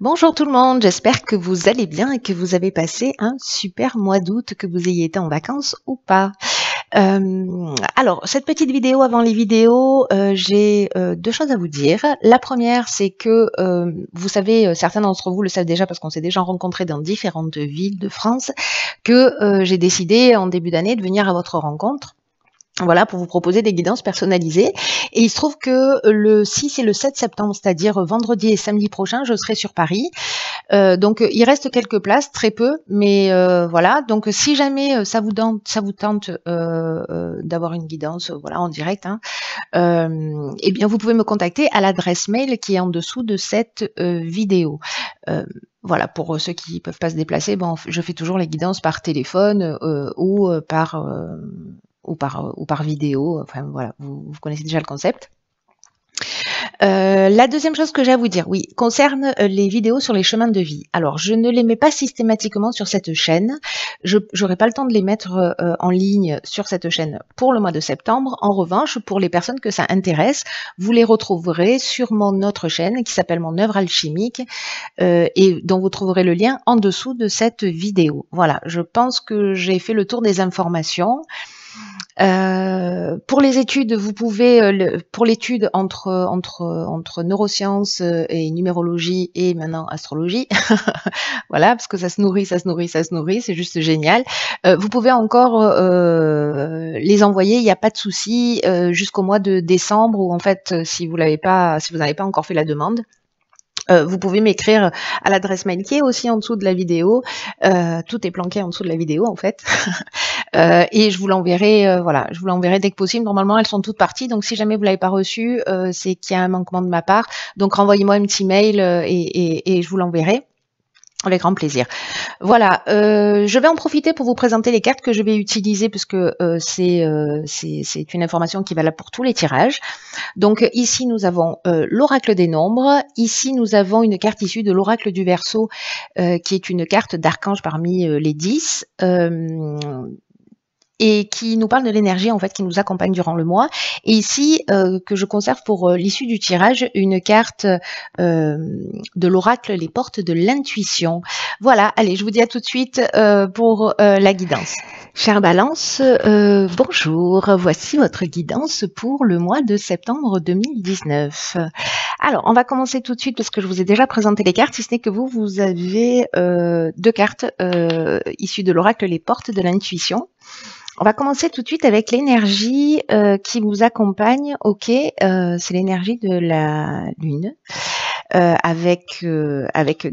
Bonjour tout le monde, j'espère que vous allez bien et que vous avez passé un super mois d'août, que vous ayez été en vacances ou pas. Alors, cette petite vidéo avant les vidéos, j'ai deux choses à vous dire. La première, c'est que vous savez, certains d'entre vous le savent déjà parce qu'on s'est déjà rencontrés dans différentes villes de France, que j'ai décidé en début d'année de venir à votre rencontre. Voilà, pour vous proposer des guidances personnalisées. Et il se trouve que le 6 et le 7 septembre, c'est-à-dire vendredi et samedi prochain, je serai sur Paris. Donc, il reste quelques places, très peu, mais voilà. Donc, si jamais ça vous tente d'avoir une guidance voilà, en direct, hein, eh bien, vous pouvez me contacter à l'adresse mail qui est en dessous de cette vidéo. Voilà, pour ceux qui ne peuvent pas se déplacer, bon, je fais toujours les guidances par téléphone ou par vidéo. Enfin, voilà, vous connaissez déjà le concept. La deuxième chose que j'ai à vous dire, oui, concerne les vidéos sur les chemins de vie. Alors, je ne les mets pas systématiquement sur cette chaîne. Je n'aurai pas le temps de les mettre en ligne sur cette chaîne pour le mois de septembre. En revanche, pour les personnes que ça intéresse, vous les retrouverez sur mon autre chaîne qui s'appelle Mon œuvre alchimique et dont vous trouverez le lien en dessous de cette vidéo. Voilà, je pense que j'ai fait le tour des informations. Pour les études, vous pouvez, pour l'étude entre neurosciences et numérologie et maintenant astrologie, voilà, parce que ça se nourrit, c'est juste génial. Vous pouvez encore les envoyer, il n'y a pas de souci, jusqu'au mois de décembre, ou en fait, si vous n'avez pas encore fait la demande. Vous pouvez m'écrire à l'adresse mail qui est aussi en dessous de la vidéo. Tout est planqué en dessous de la vidéo en fait. Et je vous l'enverrai, voilà, je vous l'enverrai dès que possible. Normalement, elles sont toutes parties, donc si jamais vous l'avez pas reçu, c'est qu'il y a un manquement de ma part. Donc renvoyez-moi un petit mail et je vous l'enverrai. Avec grand plaisir. Voilà, je vais en profiter pour vous présenter les cartes que je vais utiliser parce que c'est une information qui est valable pour tous les tirages. Donc ici nous avons l'oracle des nombres, ici nous avons une carte issue de l'oracle du Verseau qui est une carte d'archange parmi les 10. Et qui nous parle de l'énergie en fait qui nous accompagne durant le mois. Et ici, que je conserve pour l'issue du tirage, une carte de l'oracle, les portes de l'intuition. Voilà, allez, je vous dis à tout de suite pour la guidance. Chère Balance, bonjour, voici votre guidance pour le mois de septembre 2019. Alors, on va commencer tout de suite parce que je vous ai déjà présenté les cartes, si ce n'est que vous avez deux cartes issues de l'oracle, les portes de l'intuition. On va commencer tout de suite avec l'énergie qui vous accompagne. Ok, c'est l'énergie de la Lune avec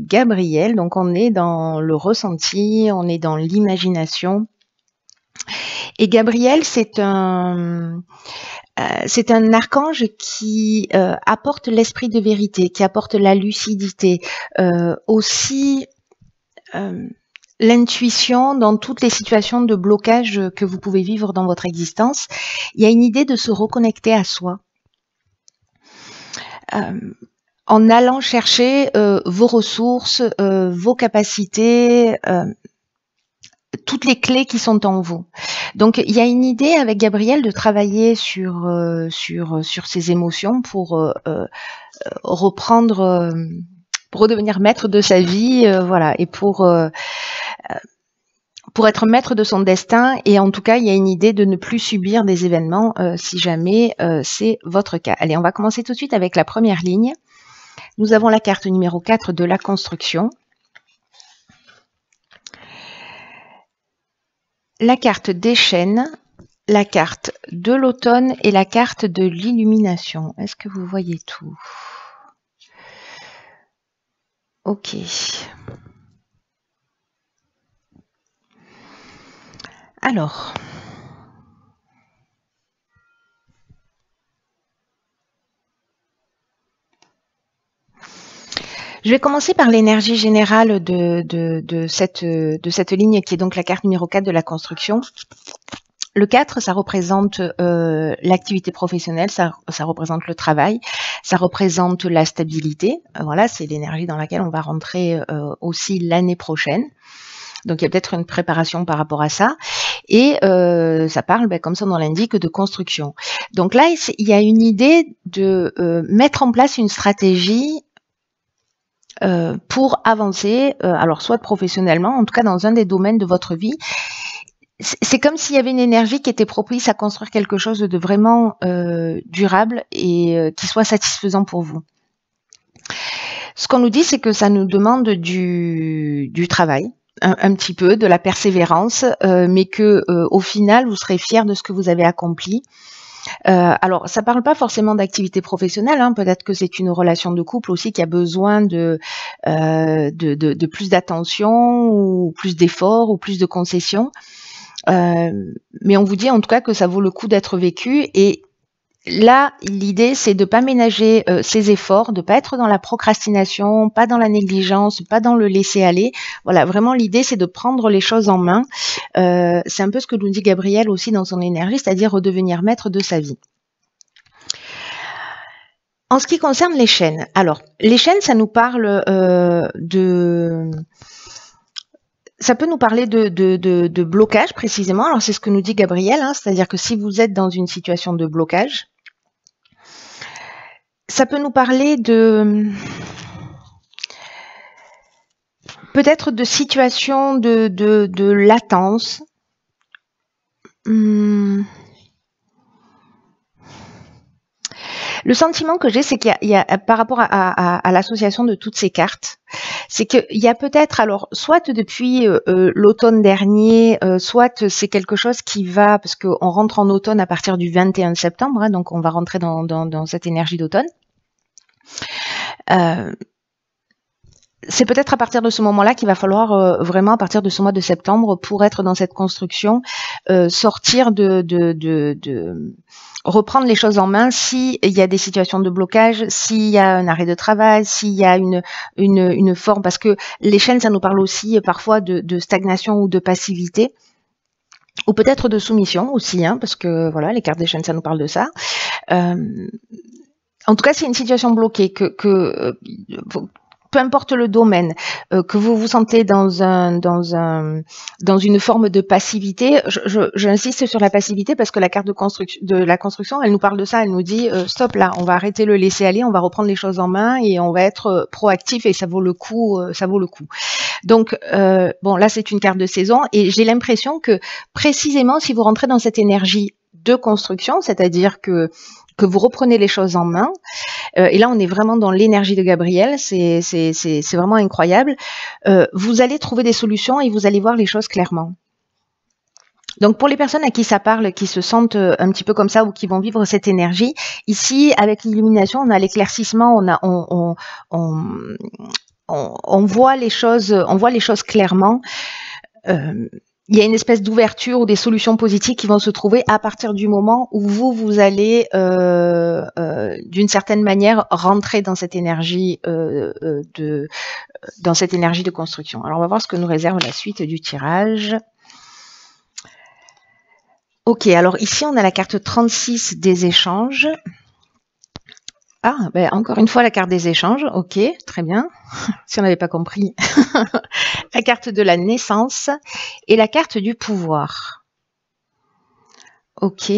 Gabriel. Donc on est dans le ressenti, on est dans l'imagination. Et Gabriel, c'est un archange qui apporte l'esprit de vérité, qui apporte la lucidité, aussi l'intuition dans toutes les situations de blocage que vous pouvez vivre dans votre existence. Il y a une idée de se reconnecter à soi. En allant chercher vos ressources, vos capacités, toutes les clés qui sont en vous. Donc, il y a une idée avec Gabriel de travailler sur ses émotions pour reprendre, pour redevenir maître de sa vie, voilà, et pour être maître de son destin. Et en tout cas, il y a une idée de ne plus subir des événements si jamais c'est votre cas. Allez, on va commencer tout de suite avec la première ligne. Nous avons la carte numéro 4 de la construction. La carte des chênes, la carte de l'automne et la carte de l'illumination. Est-ce que vous voyez tout? Ok. Alors, je vais commencer par l'énergie générale de cette ligne qui est donc la carte numéro 4 de la construction. Le 4, ça représente l'activité professionnelle, ça représente le travail, ça représente la stabilité. Voilà, c'est l'énergie dans laquelle on va rentrer aussi l'année prochaine. Donc, il y a peut-être une préparation par rapport à ça. Et ça parle, comme son nom l'indique, de construction. Donc là, il y a une idée de mettre en place une stratégie pour avancer, alors soit professionnellement, en tout cas dans un des domaines de votre vie. C'est comme s'il y avait une énergie qui était propice à construire quelque chose de vraiment durable et qui soit satisfaisant pour vous. Ce qu'on nous dit, c'est que ça nous demande du travail, un petit peu, de la persévérance, mais que au final, vous serez fiers de ce que vous avez accompli. Alors, ça parle pas forcément d'activité professionnelle, hein, peut-être que c'est une relation de couple aussi qui a besoin de plus d'attention ou plus d'efforts ou plus de concessions. Mais on vous dit en tout cas que ça vaut le coup d'être vécu et là, l'idée, c'est de pas ménager ses efforts, de pas être dans la procrastination, pas dans la négligence, pas dans le laisser-aller. Voilà, vraiment, l'idée, c'est de prendre les choses en main. C'est un peu ce que nous dit Gabriel aussi dans son énergie, c'est-à-dire redevenir maître de sa vie. En ce qui concerne les chaînes, alors, les chaînes, ça nous parle ça peut nous parler de blocage précisément. Alors, c'est ce que nous dit Gabriel, hein, c'est-à-dire que si vous êtes dans une situation de blocage, ça peut nous parler peut-être de situations de latence. Le sentiment que j'ai, c'est qu'il y a par rapport à l'association de toutes ces cartes, c'est qu'il y a peut-être, alors, soit depuis l'automne dernier, soit c'est quelque chose qui va, parce qu'on rentre en automne à partir du 21 septembre, hein, donc on va rentrer dans cette énergie d'automne. C'est peut-être à partir de ce moment-là qu'il va falloir vraiment, à partir de ce mois de septembre, pour être dans cette construction, sortir reprendre les choses en main s'il y a des situations de blocage, s'il y a un arrêt de travail, s'il y a une forme, parce que les chaînes, ça nous parle aussi parfois de stagnation ou de passivité, ou peut-être de soumission aussi, hein, parce que voilà, les cartes des chaînes, ça nous parle de ça. En tout cas, c'est une situation bloquée peu importe le domaine, que vous vous sentez dans une forme de passivité. J'insiste sur la passivité parce que la carte de la construction, elle nous parle de ça. Elle nous dit stop là, on va arrêter le laisser aller, on va reprendre les choses en main et on va être proactif et ça vaut le coup. Donc bon, là c'est une carte de saison et j'ai l'impression que précisément si vous rentrez dans cette énergie de construction, c'est-à-dire que vous reprenez les choses en main. Et là, on est vraiment dans l'énergie de Gabriel. C'est vraiment incroyable. Vous allez trouver des solutions et vous allez voir les choses clairement. Donc, pour les personnes à qui ça parle, qui se sentent un petit peu comme ça ou qui vont vivre cette énergie, ici, avec l'illumination, on a l'éclaircissement, on voit les choses clairement. Il y a une espèce d'ouverture ou des solutions positives qui vont se trouver à partir du moment où vous allez d'une certaine manière rentrer dans cette énergie de construction. Alors on va voir ce que nous réserve la suite du tirage. Ok, alors ici on a la carte 36 des échanges. Ah, ben encore une fois la carte des échanges, ok, très bien, si on n'avait pas compris. La carte de la naissance et la carte du pouvoir. Ok.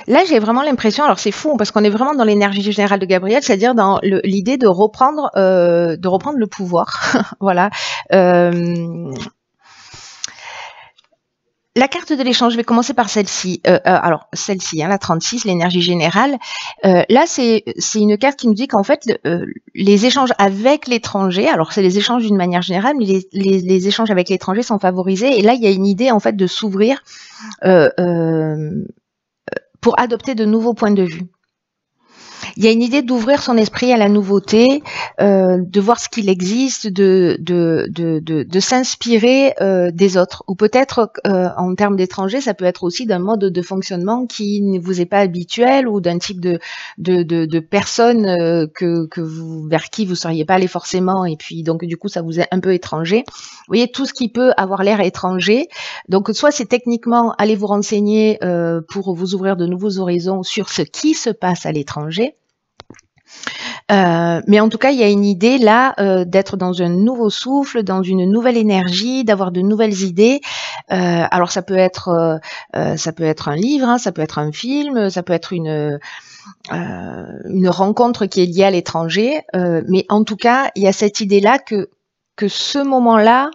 Là, j'ai vraiment l'impression, alors c'est fou, parce qu'on est vraiment dans l'énergie générale de Gabriel, c'est-à-dire dans l'idée de reprendre le pouvoir. Voilà. La carte de l'échange, je vais commencer par celle-ci. Alors, celle-ci, hein, la 36, l'énergie générale. Là, c'est une carte qui nous dit qu'en fait, les échanges avec l'étranger, alors c'est les échanges d'une manière générale, mais les échanges avec l'étranger sont favorisés. Et là, il y a une idée, en fait, de s'ouvrir pour adopter de nouveaux points de vue. Il y a une idée d'ouvrir son esprit à la nouveauté, de voir ce qu'il existe, de s'inspirer des autres. Ou peut-être, en termes d'étrangers, ça peut être aussi d'un mode de fonctionnement qui ne vous est pas habituel ou d'un type de personne vers qui vous ne seriez pas allé forcément. Et puis, donc, du coup, ça vous est un peu étranger. Vous voyez, tout ce qui peut avoir l'air étranger. Donc, soit c'est techniquement, allez vous renseigner pour vous ouvrir de nouveaux horizons sur ce qui se passe à l'étranger. Mais en tout cas, il y a une idée là d'être dans un nouveau souffle, dans une nouvelle énergie, d'avoir de nouvelles idées. Alors ça peut être un livre, hein, ça peut être un film, ça peut être une rencontre qui est liée à l'étranger. Mais en tout cas, il y a cette idée-là que ce moment-là,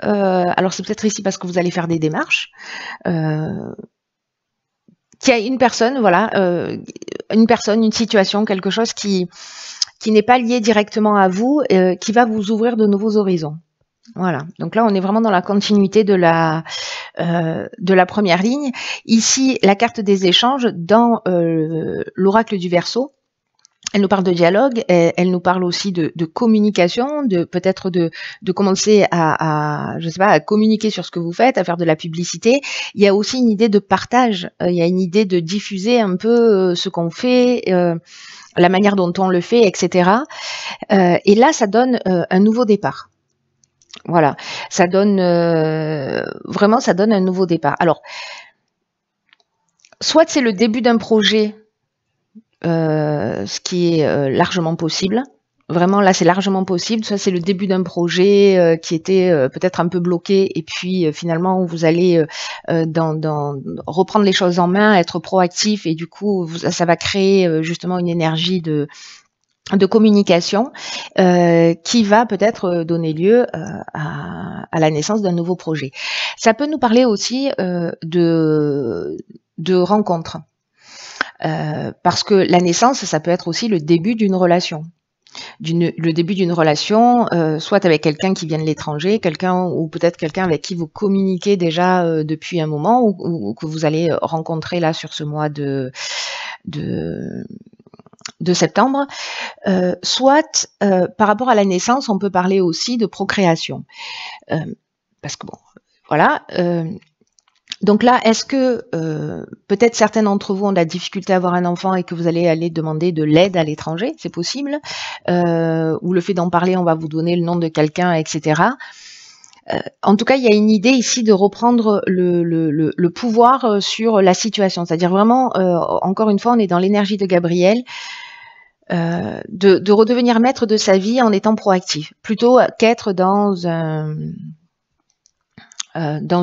alors c'est peut-être ici parce que vous allez faire des démarches, qu'il y a une personne, voilà, une situation, quelque chose qui n'est pas lié directement à vous, qui va vous ouvrir de nouveaux horizons. Voilà. Donc là, on est vraiment dans la continuité de la première ligne. Ici, la carte des échanges dans l'oracle du Verseau. Elle nous parle de dialogue, elle nous parle aussi de communication, de peut-être de commencer je sais pas, à communiquer sur ce que vous faites, à faire de la publicité. Il y a aussi une idée de partage, il y a une idée de diffuser un peu ce qu'on fait, la manière dont on le fait, etc. Et là, ça donne un nouveau départ. Voilà, ça donne vraiment, ça donne un nouveau départ. Alors, soit c'est le début d'un projet, ce qui est largement possible. Vraiment, là, c'est largement possible. Soit c'est le début d'un projet qui était peut-être un peu bloqué, et puis finalement, vous allez reprendre les choses en main, être proactif, et du coup, ça va créer justement une énergie de communication qui va peut-être donner lieu à la naissance d'un nouveau projet. Ça peut nous parler aussi de rencontres. Parce que la naissance, ça peut être aussi le début d'une relation. Le début d'une relation, soit avec quelqu'un qui vient de l'étranger, ou peut-être quelqu'un avec qui vous communiquez déjà depuis un moment, ou que vous allez rencontrer là sur ce mois de septembre. Soit par rapport à la naissance, on peut parler aussi de procréation. Parce que bon, voilà. Donc là, est-ce que peut-être certains d'entre vous ont de la difficulté à avoir un enfant et que vous allez aller demander de l'aide à l'étranger, c'est possible, ou le fait d'en parler, on va vous donner le nom de quelqu'un, etc. En tout cas, il y a une idée ici de reprendre le pouvoir sur la situation, c'est-à-dire vraiment, encore une fois, on est dans l'énergie de Gabriel, de redevenir maître de sa vie en étant proactif, plutôt qu'être dans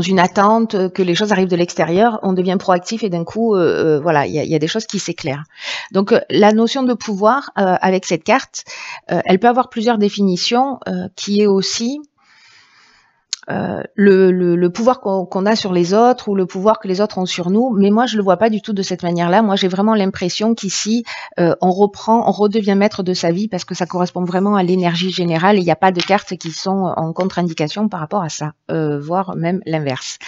une attente que les choses arrivent de l'extérieur. On devient proactif et d'un coup, voilà, il y a des choses qui s'éclairent. Donc, la notion de pouvoir avec cette carte, elle peut avoir plusieurs définitions, qui est aussi le pouvoir qu'on a sur les autres ou le pouvoir que les autres ont sur nous. Mais moi, je le vois pas du tout de cette manière-là. Moi, j'ai vraiment l'impression qu'ici, on redevient maître de sa vie parce que ça correspond vraiment à l'énergie générale et il n'y a pas de cartes qui sont en contre-indication par rapport à ça, voire même l'inverse.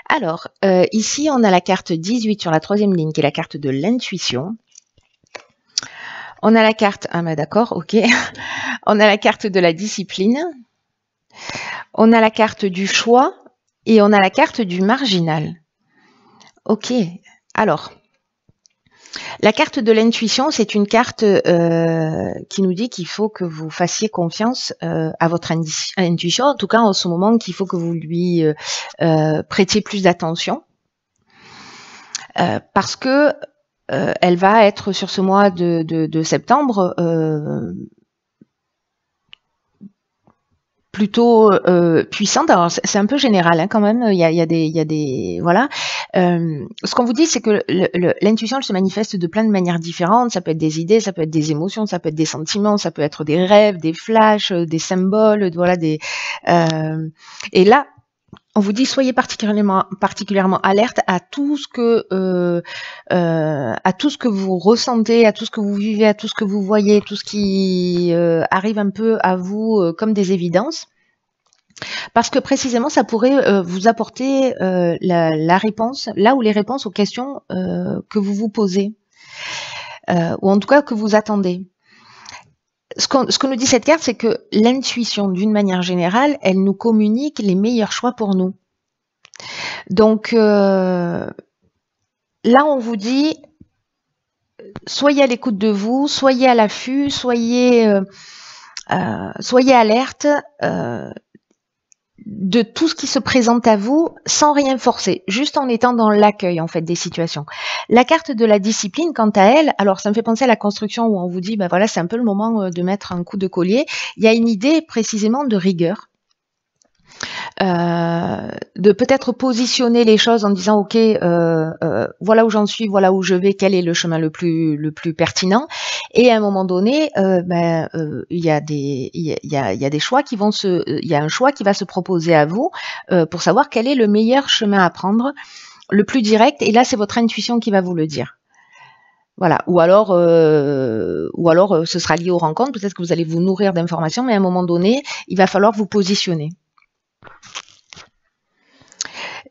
Alors, ici, on a la carte 18 sur la troisième ligne qui est la carte de l'intuition. On a la carte, ah ben d'accord, ok. On a la carte de la discipline. On a la carte du choix et on a la carte du marginal. Ok, alors, la carte de l'intuition, c'est une carte qui nous dit qu'il faut que vous fassiez confiance à votre intuition, en tout cas en ce moment qu'il faut que vous lui prêtiez plus d'attention, parce que elle va être sur ce mois de septembre plutôt puissante. Alors c'est un peu général hein, quand même. Il y a des voilà. Ce qu'on vous dit, c'est que l'intuition, elle se manifeste de plein de manières différentes. Ça peut être des idées, ça peut être des émotions, ça peut être des sentiments, ça peut être des rêves, des flashs, des symboles, voilà et là, on vous dit soyez particulièrement alerte à tout ce que vous ressentez, à tout ce que vous vivez, à tout ce que vous voyez, tout ce qui arrive un peu à vous comme des évidences. Parce que précisément, ça pourrait vous apporter la réponse, là où les réponses aux questions que vous vous posez, ou en tout cas que vous attendez. Ce que nous dit cette carte, c'est que l'intuition, d'une manière générale, elle nous communique les meilleurs choix pour nous. Donc, là, on vous dit, soyez à l'écoute de vous, soyez à l'affût, soyez alerte. de tout ce qui se présente à vous sans rien forcer, juste en étant dans l'accueil en fait des situations. La carte de la discipline, quant à elle, alors ça me fait penser à la construction où on vous dit, ben voilà, c'est un peu le moment de mettre un coup de collier. Il y a une idée précisément de rigueur. De peut-être positionner les choses en disant ok, voilà où j'en suis, voilà où je vais, quel est le chemin le plus pertinent. Et à un moment donné, il y a des choix qui vont il y a un choix qui va se proposer à vous pour savoir quel est le meilleur chemin à prendre, le plus direct. Et là, c'est votre intuition qui va vous le dire. Voilà. Ou alors, ce sera lié aux rencontres. Peut-être que vous allez vous nourrir d'informations, mais à un moment donné, il va falloir vous positionner.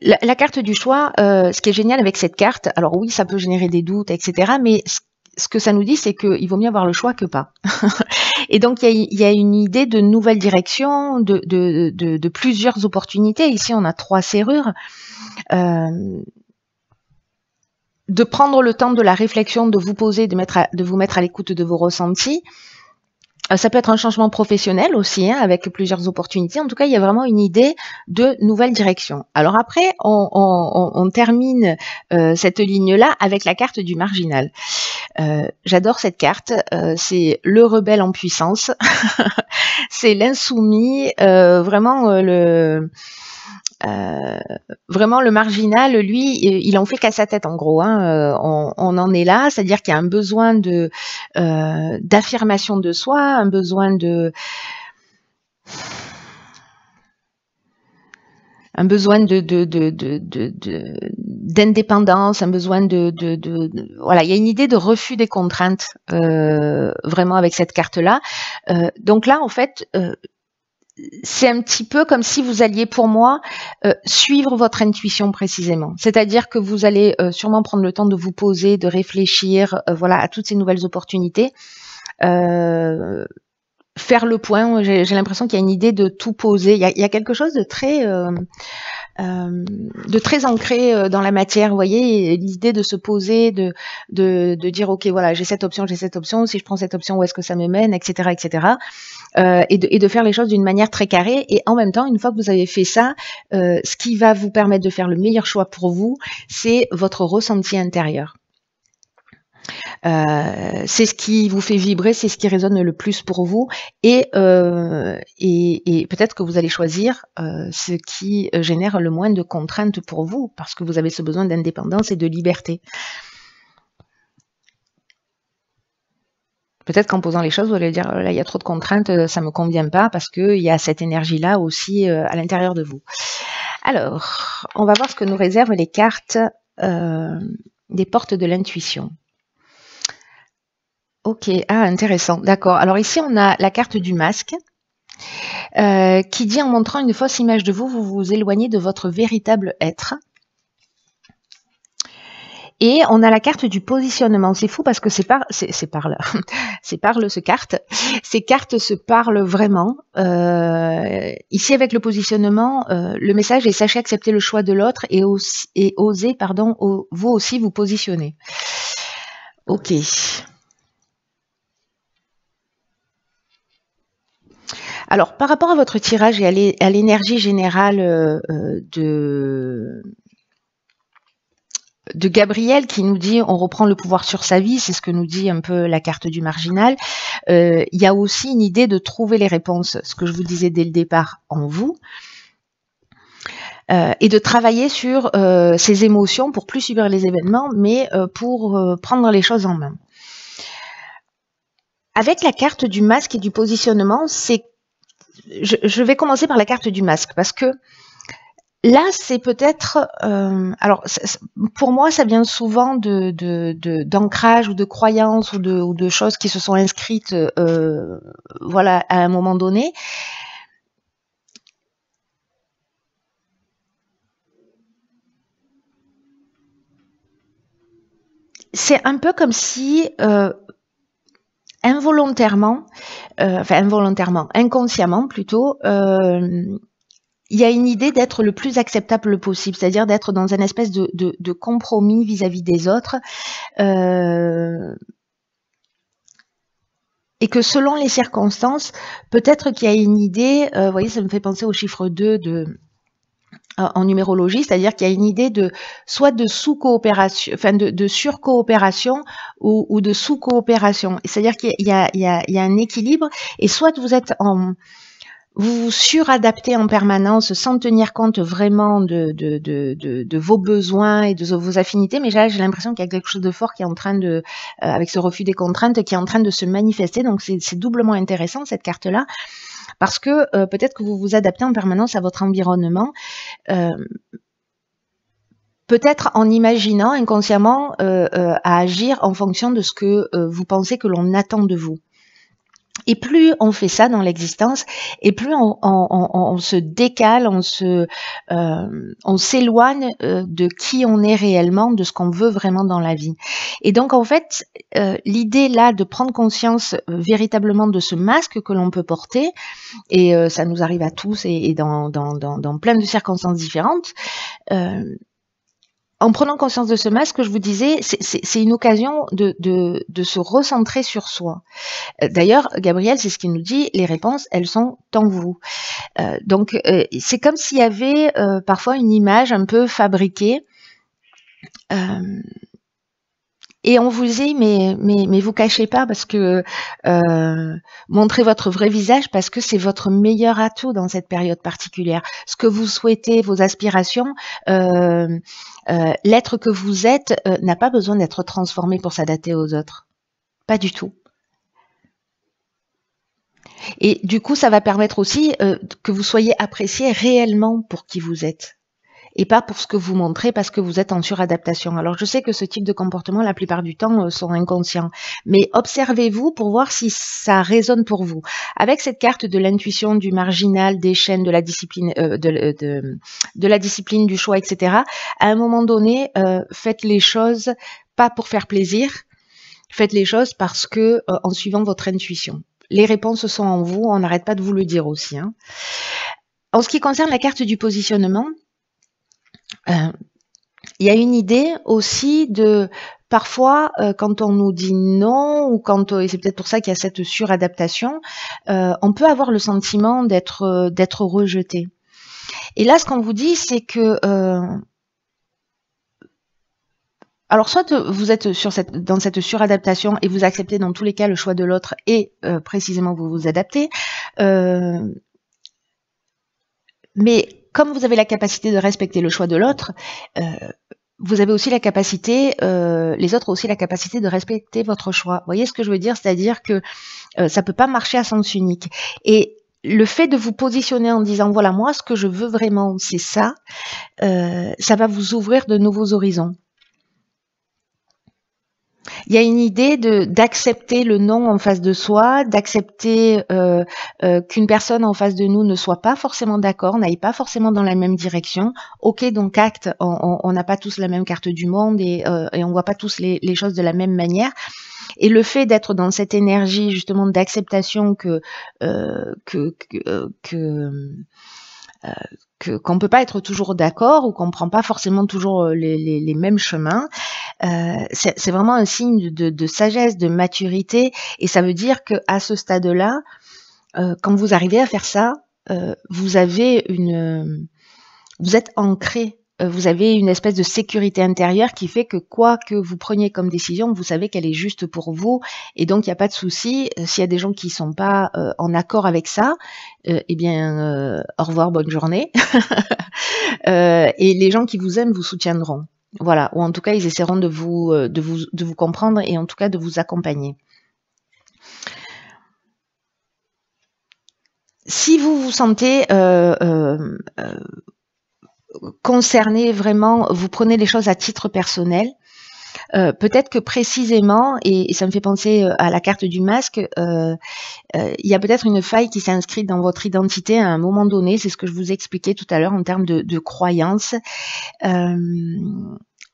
La carte du choix, ce qui est génial avec cette carte, alors oui, ça peut générer des doutes, etc. Mais ce que ça nous dit, c'est qu'il vaut mieux avoir le choix que pas. Et donc, il y a une idée de nouvelle direction, de plusieurs opportunités. Ici, on a 3 serrures. De prendre le temps de la réflexion, de vous poser, de vous mettre à l'écoute de vos ressentis. Ça peut être un changement professionnel aussi, hein, avec plusieurs opportunités. En tout cas, il y a vraiment une idée de nouvelle direction. Alors après, on termine cette ligne-là avec la carte du marginal. J'adore cette carte. C'est le rebelle en puissance. C'est l'insoumis. Vraiment le marginal, lui, il en fait qu'à sa tête en gros. Hein. On en est là, c'est-à-dire qu'il y a un besoin d'affirmation de soi, un besoin d'indépendance, un besoin voilà, il y a une idée de refus des contraintes vraiment avec cette carte-là. Donc là, en fait, c'est un petit peu comme si vous alliez, pour moi, suivre votre intuition précisément. C'est-à-dire que vous allez sûrement prendre le temps de vous poser, de réfléchir, voilà, à toutes ces nouvelles opportunités. Faire le point. J'ai l'impression qu'il y a une idée de tout poser. Il y a quelque chose de très ancré dans la matière. Vous voyez, l'idée de se poser, de dire ok, voilà, j'ai cette option. Si je prends cette option, où est-ce que ça me mène, etc., etc. Et de faire les choses d'une manière très carrée. Et en même temps, une fois que vous avez fait ça, ce qui va vous permettre de faire le meilleur choix pour vous, c'est votre ressenti intérieur. C'est ce qui vous fait vibrer, c'est ce qui résonne le plus pour vous, et peut-être que vous allez choisir ce qui génère le moins de contraintes pour vous, parce que vous avez ce besoin d'indépendance et de liberté. Peut-être qu'en posant les choses, vous allez dire là, il y a trop de contraintes, ça me convient pas, parce qu'il y a cette énergie-là aussi à l'intérieur de vous. Alors, on va voir ce que nous réservent les cartes des portes de l'intuition. Ok, intéressant, d'accord. Alors ici, on a la carte du masque qui dit en montrant une fausse image de vous, vous vous éloignez de votre véritable être. Et on a la carte du positionnement. C'est fou parce que ces cartes se parlent vraiment. Ici, avec le positionnement, le message est sachez accepter le choix de l'autre et osez, vous aussi vous positionner. Ok. Alors, par rapport à votre tirage et à l'énergie générale de Gabriel qui nous dit on reprend le pouvoir sur sa vie, c'est ce que nous dit un peu la carte du marginal. Il y a aussi une idée de trouver les réponses, ce que je vous disais dès le départ, en vous. Et de travailler sur ces émotions pour plus subir les événements, mais pour prendre les choses en main. Avec la carte du masque et du positionnement, je vais commencer par la carte du masque parce que là, c'est peut-être, alors pour moi, ça vient souvent d'ancrage ou de croyances ou de choses qui se sont inscrites, voilà, à un moment donné. C'est un peu comme si inconsciemment plutôt, il y a une idée d'être le plus acceptable possible, c'est-à-dire d'être dans une espèce de compromis vis-à-vis des autres. Et que selon les circonstances, peut-être qu'il y a une idée, vous voyez, ça me fait penser au chiffre 2 en numérologie, c'est-à-dire qu'il y a une idée de soit de sous-coopération, enfin de sur-coopération ou de sous-coopération. C'est-à-dire qu'il y a un équilibre, et soit vous vous suradaptez en permanence sans tenir compte vraiment de vos besoins et de vos affinités, mais là j'ai l'impression qu'il y a quelque chose de fort qui est en train de, avec ce refus des contraintes, qui est en train de se manifester. Donc c'est doublement intéressant cette carte-là, parce que peut-être que vous vous adaptez en permanence à votre environnement, peut-être en imaginant inconsciemment à agir en fonction de ce que vous pensez que l'on attend de vous. Et plus on fait ça dans l'existence, et plus on se décale, on s'éloigne de qui on est réellement, de ce qu'on veut vraiment dans la vie. Et donc en fait, l'idée là de prendre conscience véritablement de ce masque que l'on peut porter, et ça nous arrive à tous et dans plein de circonstances différentes, en prenant conscience de ce masque, je vous disais, c'est une occasion de se recentrer sur soi. D'ailleurs, Gabriel, c'est ce qu'il nous dit, les réponses, elles sont en vous. Donc, c'est comme s'il y avait parfois une image un peu fabriquée, et on vous dit, mais vous cachez pas, parce que montrez votre vrai visage, parce que c'est votre meilleur atout dans cette période particulière. Ce que vous souhaitez, vos aspirations, l'être que vous êtes n'a pas besoin d'être transformé pour s'adapter aux autres. Pas du tout. Et du coup, ça va permettre aussi que vous soyez apprécié réellement pour qui vous êtes, et pas pour ce que vous montrez parce que vous êtes en suradaptation. Alors je sais que ce type de comportement, la plupart du temps, sont inconscients, mais observez-vous pour voir si ça résonne pour vous. Avec cette carte de l'intuition, du marginal, des chaînes, de la discipline, de la discipline, du choix, etc., à un moment donné, faites les choses pas pour faire plaisir, faites les choses parce que en suivant votre intuition. Les réponses sont en vous, on n'arrête pas de vous le dire aussi. Hein. En ce qui concerne la carte du positionnement, il y a une idée aussi de parfois quand on nous dit non, ou quand et c'est peut-être pour ça qu'il y a cette suradaptation, on peut avoir le sentiment d'être rejeté. Et là, ce qu'on vous dit, c'est que alors soit vous êtes dans cette suradaptation et vous acceptez dans tous les cas le choix de l'autre, et précisément vous vous adaptez, mais comme vous avez la capacité de respecter le choix de l'autre, vous avez aussi la capacité, les autres ont aussi la capacité de respecter votre choix. Vous voyez ce que je veux dire? C'est-à-dire que ça peut pas marcher à sens unique. Et le fait de vous positionner en disant, voilà, moi, ce que je veux vraiment, c'est ça, ça va vous ouvrir de nouveaux horizons. Il y a une idée d'accepter le non en face de soi, d'accepter qu'une personne en face de nous ne soit pas forcément d'accord, n'aille pas forcément dans la même direction. Ok, donc acte, on n'a pas tous la même carte du monde, et on voit pas tous les choses de la même manière. Et le fait d'être dans cette énergie justement d'acceptation qu'on peut pas être toujours d'accord, ou qu'on prend pas forcément toujours les mêmes chemins, c'est vraiment un signe de sagesse, de maturité, et ça veut dire que à ce stade-là, quand vous arrivez à faire ça, vous êtes ancré, vous avez une espèce de sécurité intérieure qui fait que quoi que vous preniez comme décision, vous savez qu'elle est juste pour vous, et donc il n'y a pas de souci. S'il y a des gens qui sont pas en accord avec ça, eh bien au revoir, bonne journée. Et les gens qui vous aiment vous soutiendront. Voilà, ou en tout cas ils essaieront de vous comprendre, et en tout cas de vous accompagner. Si vous vous sentez concerné vraiment, vous prenez les choses à titre personnel, peut-être que précisément, et ça me fait penser à la carte du masque, il y a peut-être une faille qui s'est inscrite dans votre identité à un moment donné, c'est ce que je vous expliquais tout à l'heure en termes de croyances.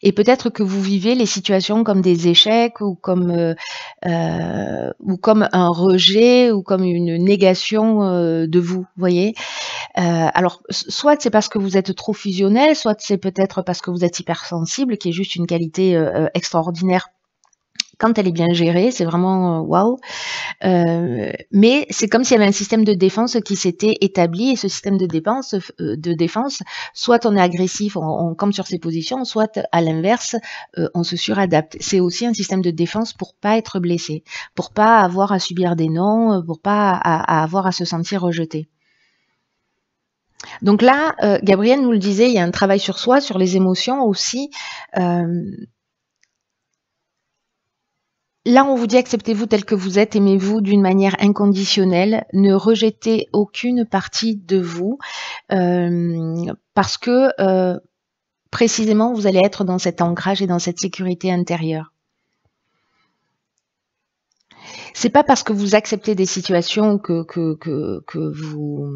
Et peut-être que vous vivez les situations comme des échecs, ou comme un rejet, ou comme une négation de vous, voyez. Alors, soit c'est parce que vous êtes trop fusionnel, soit c'est peut-être parce que vous êtes hypersensible, qui est juste une qualité extraordinaire Quand elle est bien gérée, c'est vraiment waouh. Mais c'est comme s'il y avait un système de défense qui s'était établi, et ce système de défense, soit on est agressif, on campe sur ses positions, soit à l'inverse, on se suradapte. C'est aussi un système de défense pour pas être blessé, pour pas avoir à subir des non, pour pas à avoir à se sentir rejeté. Donc là, Gabrielle nous le disait, il y a un travail sur soi, sur les émotions aussi. Là, on vous dit acceptez-vous tel que vous êtes, aimez-vous d'une manière inconditionnelle, ne rejetez aucune partie de vous, parce que précisément, vous allez être dans cet ancrage et dans cette sécurité intérieure. C'est pas parce que vous acceptez des situations que vous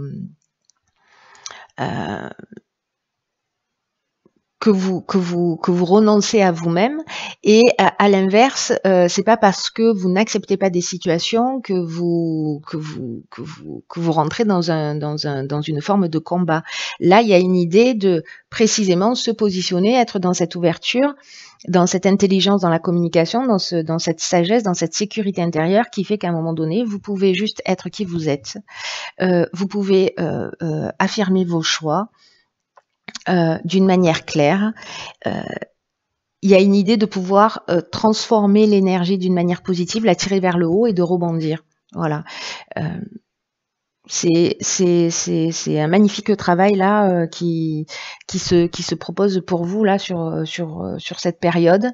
que vous renoncez à vous-même, et à l'inverse, c'est pas parce que vous n'acceptez pas des situations que vous rentrez dans une forme de combat. Là, il y a une idée de précisément se positionner, être dans cette ouverture, dans cette intelligence, dans la communication, dans cette sagesse, dans cette sécurité intérieure qui fait qu'à un moment donné, vous pouvez juste être qui vous êtes. Vous pouvez affirmer vos choix d'une manière claire. Il y a une idée de pouvoir transformer l'énergie d'une manière positive, la tirer vers le haut et de rebondir. Voilà. C'est un magnifique travail là qui se propose pour vous là sur cette période,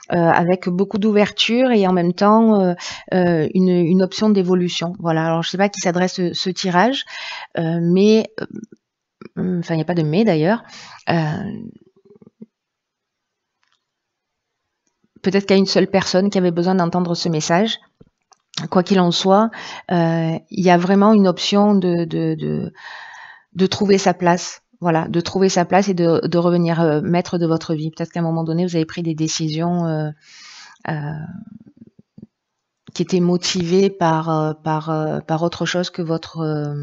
avec beaucoup d'ouverture et en même temps une option d'évolution. Voilà. Alors je sais pas à qui s'adresse ce tirage, mais enfin il n'y a pas de mais d'ailleurs. Peut-être qu'il y a une seule personne qui avait besoin d'entendre ce message. Quoi qu'il en soit, il y a vraiment une option de trouver sa place. Voilà, de trouver sa place et de revenir maître de votre vie. Peut-être qu'à un moment donné, vous avez pris des décisions qui étaient motivées par autre chose que votre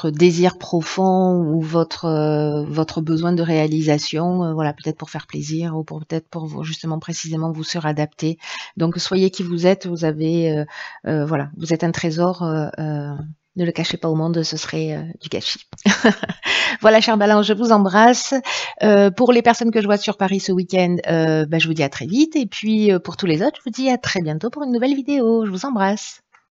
désir profond ou votre besoin de réalisation, voilà, peut-être pour faire plaisir ou peut-être pour justement précisément vous suradapter. Donc soyez qui vous êtes, vous avez voilà, vous êtes un trésor, ne le cachez pas au monde, ce serait du gâchis. Voilà, chère Balance, je vous embrasse. Pour les personnes que je vois sur Paris ce week-end, je vous dis à très vite, et puis pour tous les autres, je vous dis à très bientôt pour une nouvelle vidéo. Je vous embrasse.